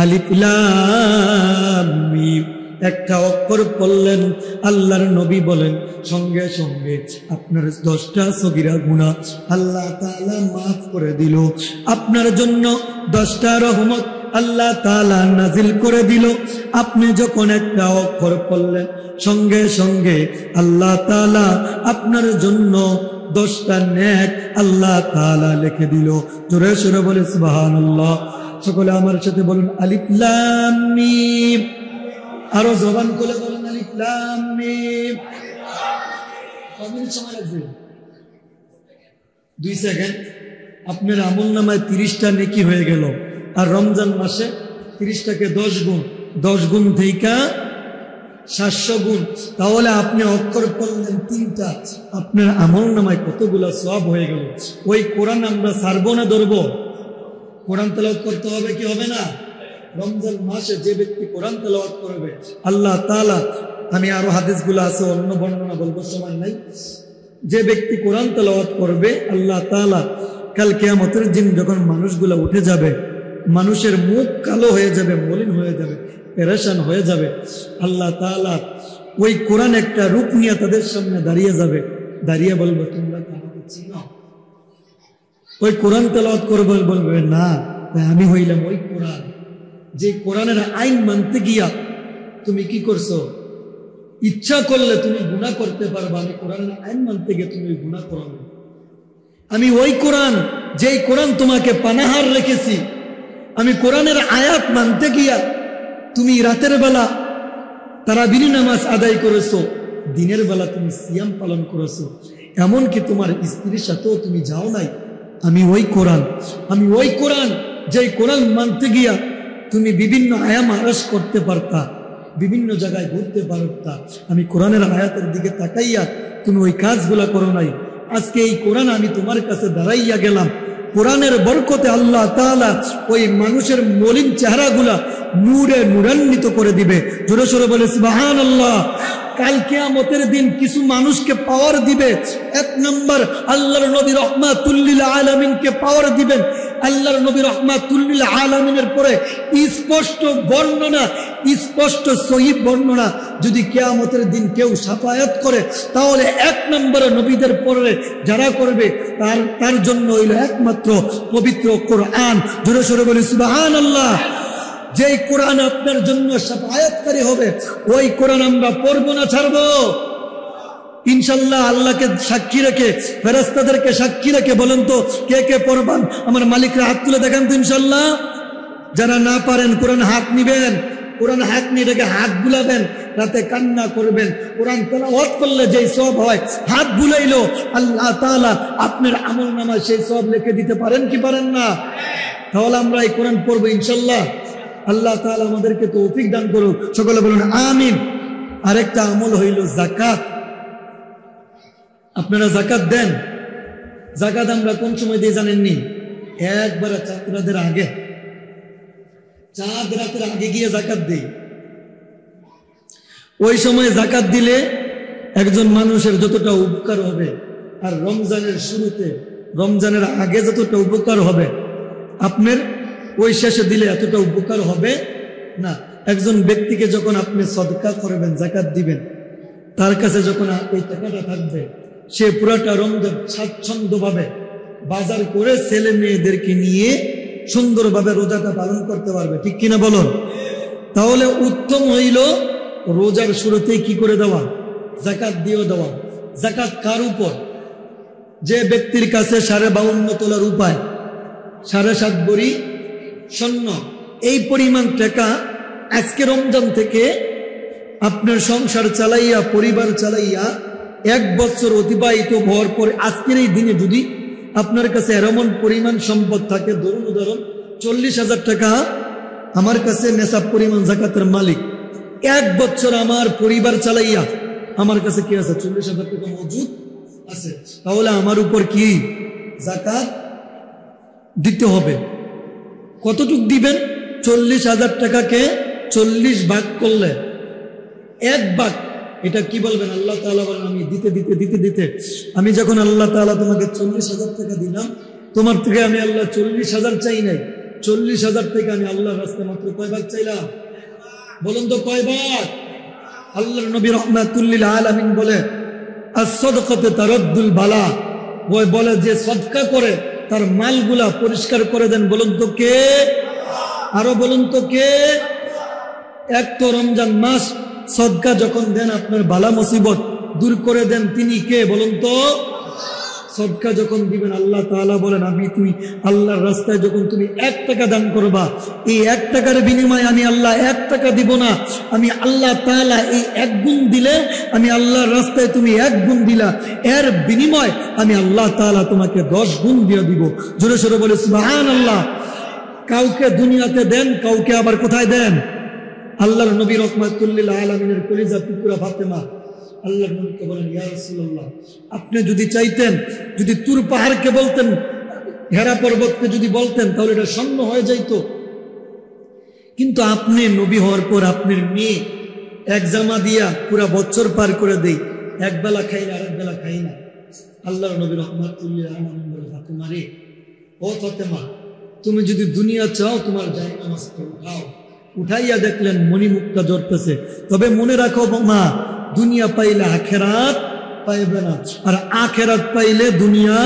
আলিফ লাম মিম, একটা অক্ষর পড়লেন, আল্লাহর নবী বলেন সঙ্গে সঙ্গে আপনার 10টা সগীরা গুনাহ আল্লাহ তাআলা মাফ করে দিল। আপনার জন্য 10টা রহমত আল্লাহ তাআলা নাজিল করে দিল। আপনি যখন একটা অক্ষর পড়লেন, সঙ্গে সঙ্গে আল্লাহ তাআলা আপনার জন্য 10টা নেক আল্লাহ তাআলা লিখে দিল। জোরে সুরে বলে সুবহানাল্লাহ। সকলে আমার সাথে বলুন আলিফ লাম মিম। আরো জবান খুলে বলুন আলিফ লাম মিম। কতদিন সময় লাগবে? 2 সেকেন্ড। আপনার আমলনামায় 30টা নেকি হয়ে গেল। আর রমজান মাসে 30টাকে 10 গুণ, 10 গুণ থেকে 700 গুণ। তাহলে আপনি অক্ষর পড়লেন 3টা, আপনার আমলনামায় কতগুলো সওয়াব হয়ে গেল। ওই কোরআন আমরা ছাড়বো না ধরবো? কোরআন তেলাওয়াত করতে হবে কি হবে না? রমজান মাসে যে ব্যক্তি কোরআন তেলাওয়াত করবে আল্লাহ তাআলা, আমি আরো হাদিসগুলো আছে অন্য বর্ণনা বলবো, সময় নাই। যে ব্যক্তি কোরআন তেলাওয়াত করবে আল্লাহ তাআলা কাল কিয়ামতের দিন যখন মানুষগুলো উঠে যাবে, মানুষের মুখ কালো হয়ে যাবে, মলিন হয়ে যাবে, পেরেশান হয়ে যাবে, আল্লাহ তাআলা ওই কোরআন একটা রূপ নিয়ে তাদের সামনে দাঁড়িয়ে যাবে, দাঁড়িয়ে বলবে তোমরা কি আমাকে চিনো? ওই কোরআন তেলাওয়াত করবে, বলবে না আমি হইলাম ওই কোরআন, যে কোরআনের আইন মানতে গিয়া তুমি কি করছো? ইচ্ছা করলে তুমি গুনাহ করতে পারবা, আমি কোরআনের আইন মানতে গিয়ে তুমি গুনাহ করো না। আমি ওই কোরআন, যেই কোরআন তোমাকে পানাহার রেখেছি, আমি কোরআনের আয়াত মানতে গিয়া তুমি রাতের বেলা তারাবির নামাজ আদায় করেছো, দিনের বেলা তুমি সিয়াম পালন করেছো, এমনকি তোমার স্ত্রীর সাথেও তুমি যাও নাই। আমি ওই কোরআন, আমি ওই কোরআন, যেই কোরআন মানতে গিয়া তুমি বিভিন্ন আয়াম আরাস করতে পারতা, বিভিন্ন জায়গায় ঘুরতে পারতা, আমি কোরআনের আয়াতের দিকে তাকাইয়া তুমি ওই কাজগুলা করো নাই। আজকে এই কোরআন আমি তোমার কাছে দাঁড়াইয়া গেলাম, কোরআনের বরকতে আল্লাহ তাআলা ওই মানুষের মলিন চেহারাগুলা নূরে নূরান্বিত করে দিবে। জোরে সোরে বলে সুবহানাল্লাহ। কাল কিয়ামতের দিন কিছু মানুষকে পাওয়ার দিবে। 1 নম্বর আল্লাহর নবী রাহমাতুল লিল আলামিনকে পাওয়ার দিবেন। আল্লাহর নবী রাহমাতুল লিল আলামিনের পরে স্পষ্ট বর্ণনা, স্পষ্ট সহিহ বর্ণনা যদি কিয়ামতের দিন কেউ শাফায়াত করে, তাহলে 1 নম্বরে নবীদের পরে যারা করবে তার জন্য হইল একমাত্র পবিত্র কোরআন। জোরে সোরে বলি সুবহানাল্লাহ। যেই কোরআন আপনার জন্য শাফায়াতকারী হবে, ওই কোরআন আমরা পড়বো না ছাড়বো ইনশাল্লাহ। আল্লাহকে সাক্ষী রেখে, ফেরেশতাদেরকে সাক্ষী রেখে বলেন তো কে কে পড়বেন? আমার মালিকরা হাত তুলে দেখান তো ইনশাল্লাহ। যারা না পারেন কোরআন হাত নিবেন, কোরআন হাত নিয়ে রেখে হাত বুলাবেন, রাতে কান্না করবেন। কোরআন তেলাওয়াত করলে যেই সওয়াব হয়, হাত বুলাইলো আল্লাহ তাআলা আপনার আমলনামায় সেই সওয়াব লিখে দিতে পারেন কি পারেন না? তাহলে আমরা এই কোরআন পড়বো ইনশাল্লাহ। আল্লাহ তাআলা আমাদেরকে তৌফিক দান করুক, সকলে বলুন আমিন। আরেকটা আমল হইল জাকাত। আপনারা জাকাত দেন? জাকাত আমরা কোন সময় দিয়ে জানেননি? একবারে চাঁদ রাতের আগে, চাঁদ রাতের আগে গিয়ে জাকাত দেই। ওই সময় জাকাত দিলে একজন মানুষের যতটা উপকার হবে, আর রমজানের শুরুতে, রমজানের আগে যতটা উপকার হবে, আপনার ওই শেষে দিলে এতটা উপকার হবে না। একজন ব্যক্তিকে যখন আপনি সদকা করবেন, জাকাত দিবেন, তার কাছে যখন ওই টাকাটা থাকবে, সে পুরাটা রমজান স্বাচ্ছন্দ্যভাবে বাজার করে ছেলে মেয়েদেরকে নিয়ে সুন্দরভাবে রোজাটা পালন করতে পারবে। ঠিক কিনা বলুন? তাহলে উত্তম হইল রোজার শুরুতেই কি করে দেওয়া? জাকাত দিয়েও দেওয়া। জাকাত কার উপর? যে ব্যক্তির কাছে 52.5 তোলার উপায়, 7.5 ভরি স্বর্ণ, এই পরিমাণ টাকা আজকে রমজান থেকে আপনার সংসার চালাইয়া, পরিবার চালাইয়া 1 বছর অতিবাহিত হওয়ার পরে আজকের এই দিনে যদি আপনার কাছে এমন পরিমাণ সম্পদ থাকে, ধরুন উদাহরণ 40,000 টাকা আমার কাছে নেশাব পরিমাণ জাকাতের মালিক, 1 বছর আমার পরিবার চালাইয়া আমার কাছে কি আছে? 40,000 টাকা মজুদ আছে। তাহলে আমার উপর কি জাকাত দিতে হবে? কতটুক দিবেন? 40,000 টাকাকে 40 ভাগ করলে 1 ভাগ, এটা কি বলবেন? আল্লাহ তাআলা বলেন আমি দিতে দিতে দিতে দিতে, আমি যখন আল্লাহ তাআলা তোমাকে 40,000 টাকা দিলাম, তোমার থেকে আমি আল্লাহ 40,000 চাই নাই, 40,000 থেকে আমি আল্লাহর রাস্তায় মাত্র কয় ভাগ চাইলাম? বলুন তো কয় ভাগ? আল্লাহর নবী রাহমাতুল লিল আলামিন বলে as-সাদকাতু তারাদ্দুল বালা, ওই বলে যে সদকা করে তার মালগুলা পরিষ্কার করে দেন। বলুন তো কে? আরো বলুন তো কে? এক তো রমজান মাস, সদকা যখন দেন আপনার বালা মুসিবত দূর করে দেন, তিনি কে বলুন তো? সদকা যখন দিবেন আল্লাহ তাআলা বলেন আমি তুই আল্লাহর রাস্তায় যখন তুমি 1 টাকা দান করবা, এই 1 টাকার বিনিময়ে আমি আল্লাহ 1 টাকা দিব না, আমি আল্লাহ তাআলা এই 1 গুণ দিলে আমি আল্লাহর রাস্তায় তুমি 1 গুণ দিলা, এর বিনিময় আমি আল্লাহ তাআলা তোমাকে 10 গুণ দিয়ে দিব। জোরে সোরে বলে সুবহানাল্লাহ। কাউকে দুনিয়াতে দেন, কাউকে আবার কোথায় দেন? আল্লাহর নবী রাহমাতুল লিল আলামিনের কলিজার টুকরা ফাতেমা আল্লাহর নবীকে বলেন, ইয়া রাসূলুল্লাহ, আপনি যদি চাইতেন, যদি তুর পাহাড়কে বলতেন, হেরা পর্বতকে যদি বলতেন, তাহলে এটা স্বর্ণ হয়ে যাইত। কিন্তু আপনি নবী হওয়ার পর আপনার মেয়ে 1 জামা দিয়া পুরা বছর পার করে দেই, 1 বেলা খাই না, 1 বেলা খাই না। আল্লাহর নবী রাহমাতুল লিল আলামিন বলেন, ফাতেমা রে, ও ফাতেমা, তুমি যদি দুনিয়া চাও তোমার জায়নামাজটা উঠাও। উঠাইয়া দেখলেন মণিমুক্তা জড়তেছে। তবে মনে রাখো মা, দুনিয়া পাইলে আখেরাত পাইবে না, আর আখেরাত পাইলে দুনিয়া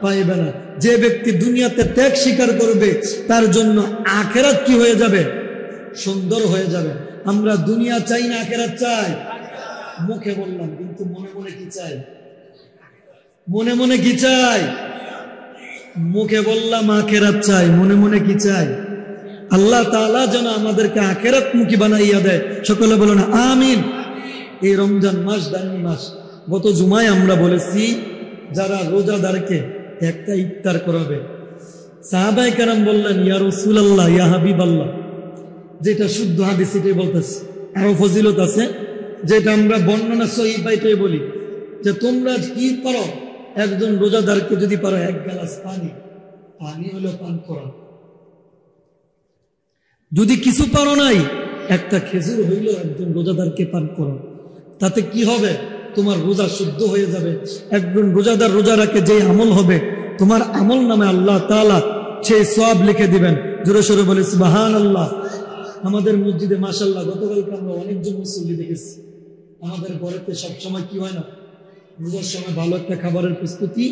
পাইবে না। যে ব্যক্তি দুনিয়াতে ত্যাগ স্বীকার করবে তার জন্য আখেরাত কি হয়ে যাবে? সুন্দর হয়ে যাবে। আমরা দুনিয়া চাই না আখেরাত চাই? মুখে বললাম, কিন্তু মনে মনে কি চাই? মনে মনে কি চাই? মুখে বললাম আখেরাত চাই, মনে মনে কি চাই? আল্লাহ তাআলা যেন আমাদেরকে আখেরাত মুখী বানাইয়া দেয়। সকলে বলুন আমিন। এই রমজান মাস দামি মাস। গত জুমায় আমরা বলেছি যারা রোজাদারকে একটা ইফতার করাবে, সাহাবায়ে কেরাম বললেন, ইয়া রাসূলুল্লাহ, ইয়া হাবিবাল্লাহ, যেটা শুদ্ধ হাদিস এটাই বলতেছে, আরো ফজিলত আছে, যেটা আমরা বর্ণনা সহিহ পাইতেই বলি যে তোমরা কি করো, একজন রোজাদারকে যদি পারো 1 গ্লাস পানি হলো পান করা, যদি কিছু পারো নাই একটা খেজুর হইল একজন রোজাদারকে পান করো, তাতে কি হবে? তোমার রোজা শুদ্ধ হয়ে যাবে। একজন রোজাদার রোজা রাখে যে আমল হবে, তোমার আমল নামে আল্লাহ তাআলা সেই সওয়াব লিখে দিবেন। জোরে সোরে বলে সুবহানাল্লাহ। আমাদের মসজিদে মাশাআল্লাহ গতকালকে আমরা অনেকজন মুসল্লি দেখেছি। আমাদের ঘরেতে সবসময় কি হয় না, রোজার সময় ভালো একটা খাবারের প্রস্তুতি